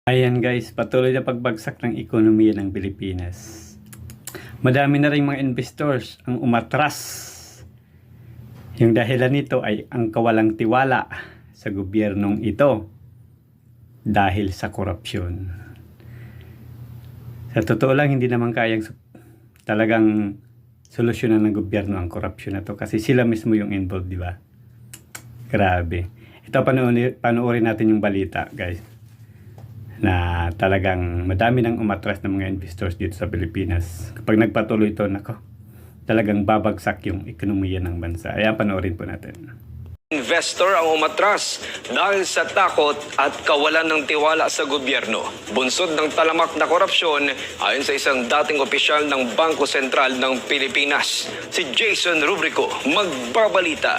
Ayan guys, patuloy na pagbagsak ng ekonomiya ng Pilipinas. Madami na rin mga investors ang umatras. Yung dahilan nito ay ang kawalang tiwala sa gobyernong ito dahil sa korupsyon. Sa totoo lang, hindi naman kayang talagang solusyonan ng gobyerno ang korupsyon na to kasi sila mismo yung involved, di ba? Grabe. Ito, panoorin natin yung balita, guys, na talagang madami nang umatras ng mga investors dito sa Pilipinas. Kapag nagpatuloy ito, nako, talagang babagsak yung ekonomiya ng bansa. Ayan, panoorin po natin. Investor ang umatras dahil sa takot at kawalan ng tiwala sa gobyerno. Bunsod ng talamak na korupsyon ayon sa isang dating opisyal ng Bangko Sentral ng Pilipinas. Si Jason Rubrico magbabalita.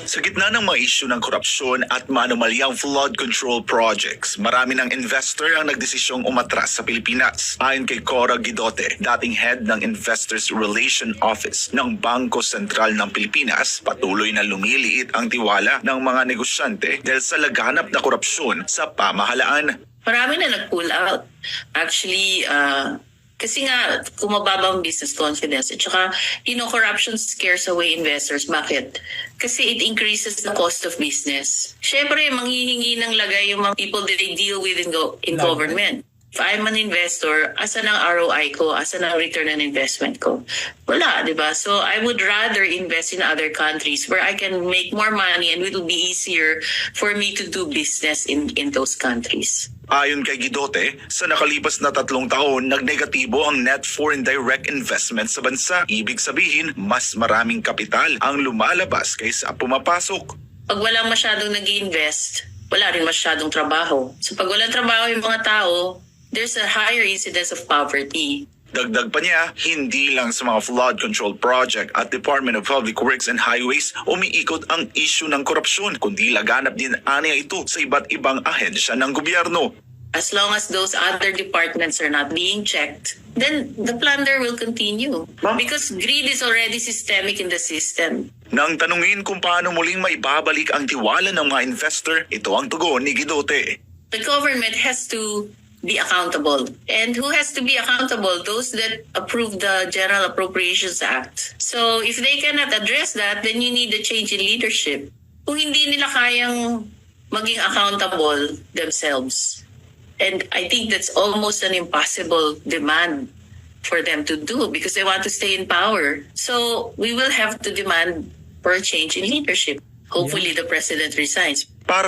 Sa gitna ng mga isyu ng korupsyon at maanomalyang flood control projects, marami ng investor ang nagdesisyong umatras sa Pilipinas. Ayon kay Cora Guidote, dating head ng Investors Relation Office ng Bangko Sentral ng Pilipinas, patuloy na lumiliit ang tiwala ng mga negosyante dahil sa laganap na korupsyon sa pamahalaan. Marami na nag-pull out. Actually, kasi nga, kumababa ang business confidence. At saka, corruption scares away investors. Bakit? Kasi it increases the cost of business. Siyempre, manghihingi ng lagay yung mga people that they deal with in government. If I'm an investor, asan ang ROI ko? Asan ang return on investment ko? Wala, di ba? So I would rather invest in other countries where I can make more money and it will be easier for me to do business in those countries. Ayon kay Guidote, sa nakalipas na 3 taon, nagnegatibo ang net foreign direct investment sa bansa. Ibig sabihin, mas maraming kapital ang lumalabas kaysa pumapasok. Pag walang masyadong nag-invest, wala rin masyadong trabaho. So pag walang trabaho yung mga tao, there's a higher incidence of poverty. Dagdag pa niya, hindi lang sa mga flood control project at Department of Public Works and Highways umiikot ang issue ng korupsyon, kundi laganap din aniya ito sa iba't ibang ahensya ng gobyerno. As long as those other departments are not being checked, then the plunder will continue. Because greed is already systemic in the system. Nang tanungin kung paano muling maibabalik ang tiwala ng mga investor, ito ang tugon ni Guidote. The government has to be accountable. And who has to be accountable? Those that approve the General Appropriations Act. So if they cannot address that, then you need a change in leadership. Kung hindi nila kayang maging accountable themselves, and I think that's almost an impossible demand for them to do because they want to stay in power. So we will have to demand for a change in leadership. Hopefully the president resigns. Para